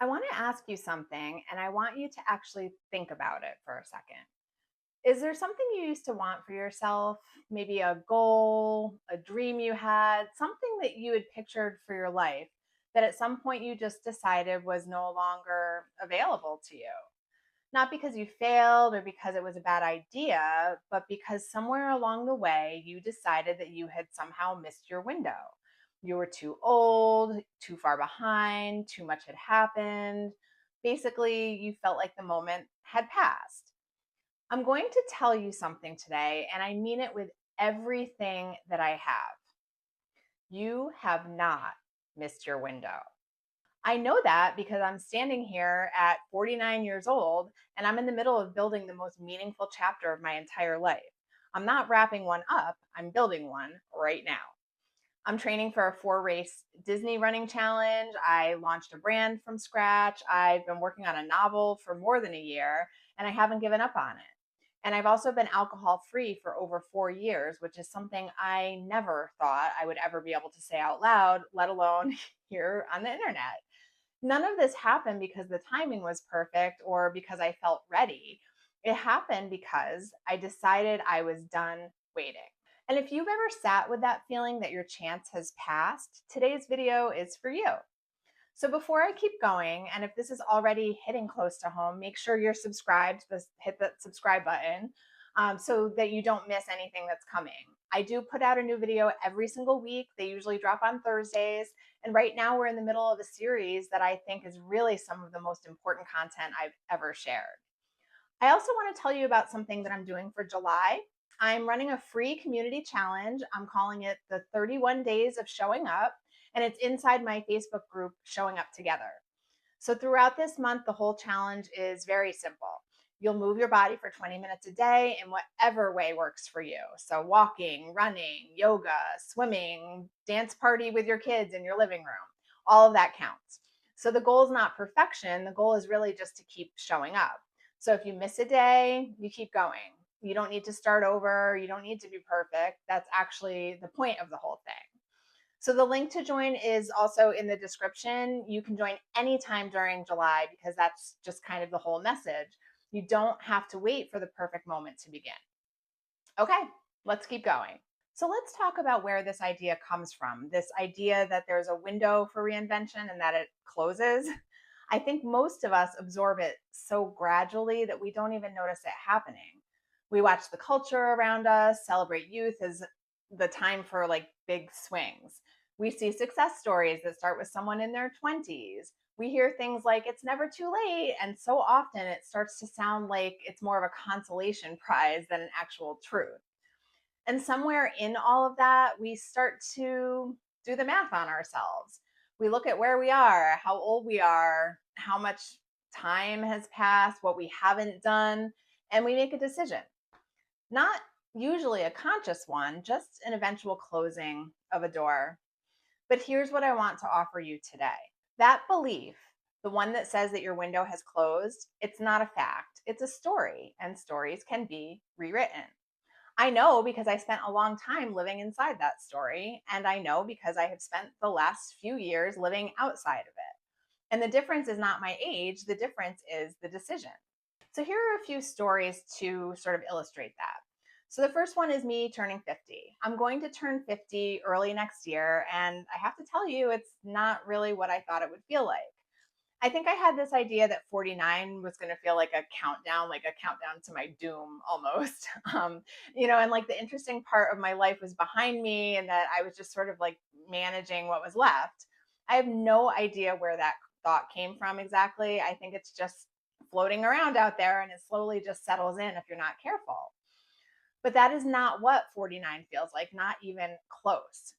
I want to ask you something, and I want you to actually think about it for a second. Is there something you used to want for yourself? Maybe a goal, a dream you had, something that you had pictured for your life that at some point you just decided was no longer available to you? Not because you failed or because it was a bad idea, but because somewhere along the way you decided that you had somehow missed your window. You were too old, too far behind, too much had happened. Basically, you felt like the moment had passed. I'm going to tell you something today, and I mean it with everything that I have. You have not missed your window. I know that because I'm standing here at 49 years old and I'm in the middle of building the most meaningful chapter of my entire life. I'm not wrapping one up, I'm building one right now. I'm training for a 4 race Disney running challenge. I launched a brand from scratch. I've been working on a novel for more than a year and I haven't given up on it. And I've also been alcohol free for over 4 years, which is something I never thought I would ever be able to say out loud, let alone here on the internet. None of this happened because the timing was perfect or because I felt ready. It happened because I decided I was done waiting. And if you've ever sat with that feeling that your chance has passed, today's video is for you. So before I keep going, and if this is already hitting close to home, make sure you're subscribed, hit the subscribe button so that you don't miss anything that's coming. I do put out a new video every single week. They usually drop on Thursdays. And right now we're in the middle of a series that I think is really some of the most important content I've ever shared. I also want to tell you about something that I'm doing for July. I'm running a free community challenge. I'm calling it the 31 Days of Showing Up, and it's inside my Facebook group, Showing Up Together. So, throughout this month, the whole challenge is very simple. You'll move your body for 20 minutes a day in whatever way works for you. So, walking, running, yoga, swimming, dance party with your kids in your living room, all of that counts. So, the goal is not perfection. The goal is really just to keep showing up. So, if you miss a day, you keep going. You don't need to start over. You don't need to be perfect. That's actually the point of the whole thing. So the link to join is also in the description. You can join anytime during July because that's just kind of the whole message. You don't have to wait for the perfect moment to begin. Okay, let's keep going. So let's talk about where this idea comes from. This idea that there's a window for reinvention and that it closes. I think most of us absorb it so gradually that we don't even notice it happening. We watch the culture around us, celebrate youth as the time for like big swings. We see success stories that start with someone in their 20s. We hear things like it's never too late. And so often it starts to sound like it's more of a consolation prize than an actual truth. And somewhere in all of that, we start to do the math on ourselves. We look at where we are, how old we are, how much time has passed, what we haven't done, and we make a decision. Not usually a conscious one, just an eventual closing of a door. But here's what I want to offer you today. That belief, the one that says that your window has closed, it's not a fact. It's a story, and stories can be rewritten. I know because I spent a long time living inside that story, and I know because I have spent the last few years living outside of it. And the difference is not my age, the difference is the decision. So here are a few stories to sort of illustrate that. So the first one is me turning 50. I'm going to turn 50 early next year, and I have to tell you, it's not really what I thought it would feel like. I think I had this idea that 49 was going to feel like a countdown to my doom almost. And like the interesting part of my life was behind me and that I was just sort of like managing what was left. I have no idea where that thought came from exactly. I think it's just floating around out there and it slowly just settles in if you're not careful. But that is not what 49 feels like, not even close.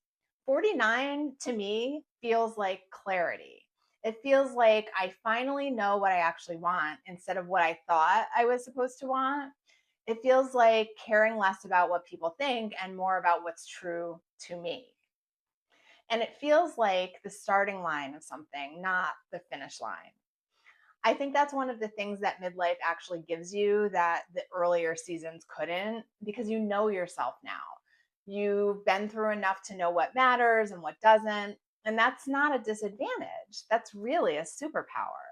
49 to me feels like clarity. It feels like I finally know what I actually want instead of what I thought I was supposed to want. It feels like caring less about what people think and more about what's true to me. And it feels like the starting line of something, not the finish line. I think that's one of the things that midlife actually gives you that the earlier seasons couldn't, because you know yourself now. You've been through enough to know what matters and what doesn't. And that's not a disadvantage. That's really a superpower.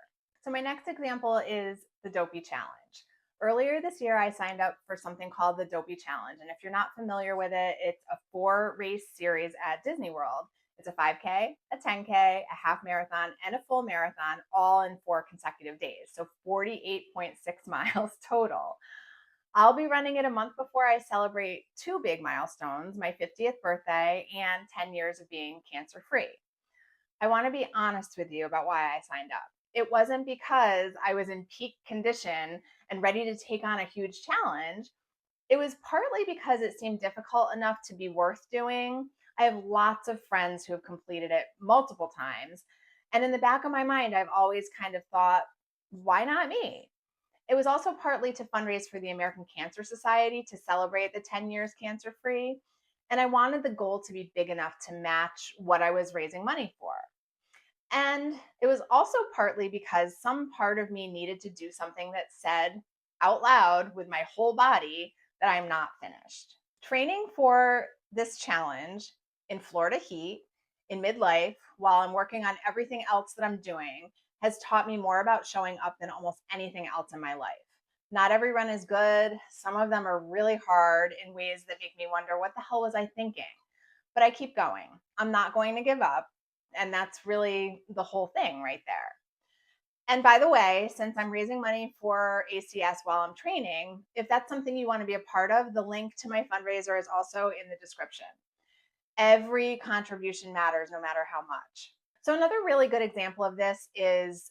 So my next example is the Dopey Challenge. Earlier this year, I signed up for something called the Dopey Challenge. And if you're not familiar with it, it's a 4-race series at Disney World. It's a 5K, a 10K, a half marathon, and a full marathon, all in 4 consecutive days. So 48.6 miles total. I'll be running it a month before I celebrate 2 big milestones, my 50th birthday and 10 years of being cancer free. I want to be honest with you about why I signed up. It wasn't because I was in peak condition and ready to take on a huge challenge. It was partly because it seemed difficult enough to be worth doing. I have lots of friends who have completed it multiple times. And in the back of my mind, I've always kind of thought, why not me? It was also partly to fundraise for the American Cancer Society to celebrate the 10 years cancer free. And I wanted the goal to be big enough to match what I was raising money for. And it was also partly because some part of me needed to do something that said out loud with my whole body that I'm not finished. Training for this challenge in Florida heat, in midlife, while I'm working on everything else that I'm doing, has taught me more about showing up than almost anything else in my life. Not every run is good. Some of them are really hard in ways that make me wonder, what the hell was I thinking? But I keep going. I'm not going to give up. And that's really the whole thing right there. And by the way, since I'm raising money for ACS while I'm training, if that's something you want to be a part of, the link to my fundraiser is also in the description. Every contribution matters, no matter how much. So another really good example of this is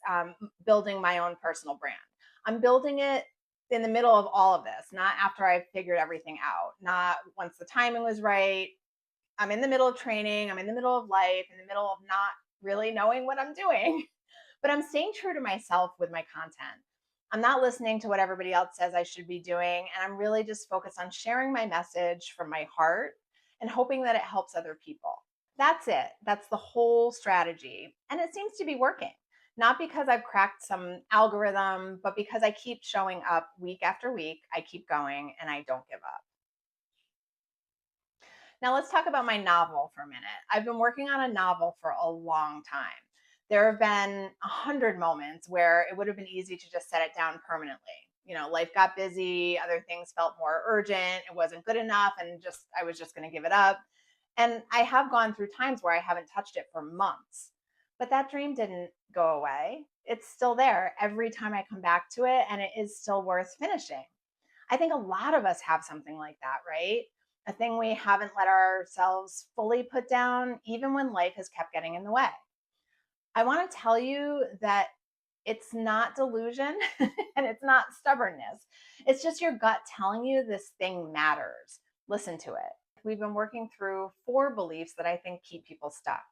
building my own personal brand. I'm building it in the middle of all of this, not after I've figured everything out, not once the timing was right. I'm in the middle of training, I'm in the middle of life, in the middle of not really knowing what I'm doing, but I'm staying true to myself with my content. I'm not listening to what everybody else says I should be doing, and I'm really just focused on sharing my message from my heart and hoping that it helps other people. That's it. That's the whole strategy. And it seems to be working. Not because I've cracked some algorithm, but because I keep showing up week after week. I keep going and I don't give up. Now let's talk about my novel for a minute. I've been working on a novel for a long time. There have been 100 moments where it would have been easy to just set it down permanently. You know, life got busy, other things felt more urgent, it wasn't good enough, and I was just going to give it up. And I have gone through times where I haven't touched it for months. But that dream didn't go away. It's still there every time I come back to it, and it is still worth finishing. I think a lot of us have something like that, right? A thing we haven't let ourselves fully put down, even when life has kept getting in the way. I want to tell you that it's not delusion and it's not stubbornness. It's just your gut telling you this thing matters. Listen to it. We've been working through 4 beliefs that I think keep people stuck.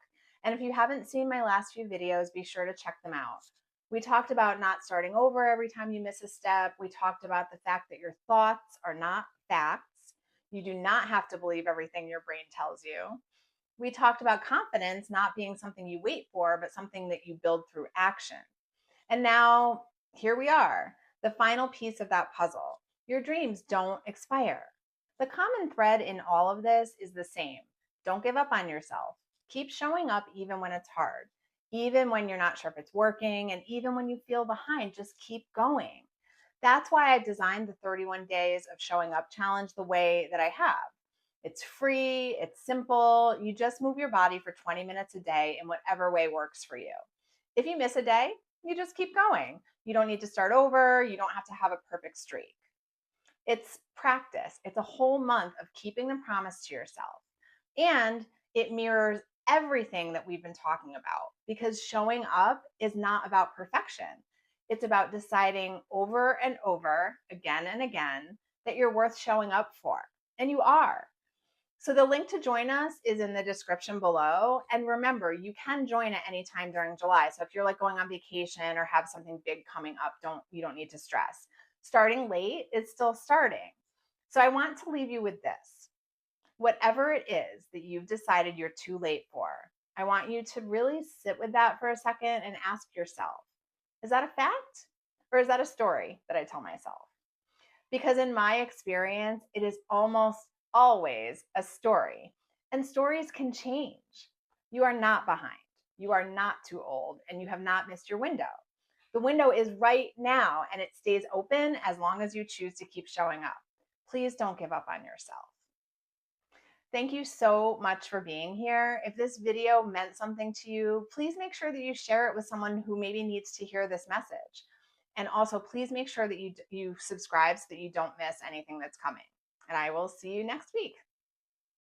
And if you haven't seen my last few videos, be sure to check them out. We talked about not starting over every time you miss a step. We talked about the fact that your thoughts are not facts. You do not have to believe everything your brain tells you. We talked about confidence not being something you wait for, but something that you build through action. And now here we are, the final piece of that puzzle. Your dreams don't expire. The common thread in all of this is the same. Don't give up on yourself. Keep showing up even when it's hard, even when you're not sure if it's working, and even when you feel behind, just keep going. That's why I designed the 31 days of showing up challenge the way that I have. It's free, it's simple. You just move your body for 20 minutes a day in whatever way works for you. If you miss a day, you just keep going. You don't need to start over. You don't have to have a perfect streak. It's practice. It's a whole month of keeping the promise to yourself. And it mirrors everything that we've been talking about, because showing up is not about perfection. It's about deciding over and over, again and again, that you're worth showing up for. And you are. So the link to join us is in the description below. And remember, you can join at any time during July. So if you're like going on vacation or have something big coming up, you don't need to stress. Starting late is still starting. So I want to leave you with this. Whatever it is that you've decided you're too late for, I want you to really sit with that for a second and ask yourself, is that a fact or is that a story that I tell myself? Because in my experience, it is almost always a story, and stories can change. You are not behind. You are not too old and you have not missed your window. The window is right now and it stays open as long as you choose to keep showing up. Please don't give up on yourself. Thank you so much for being here. If this video meant something to you, please make sure that you share it with someone who maybe needs to hear this message. And also, please make sure that you subscribe so that you don't miss anything that's coming. And I will see you next week.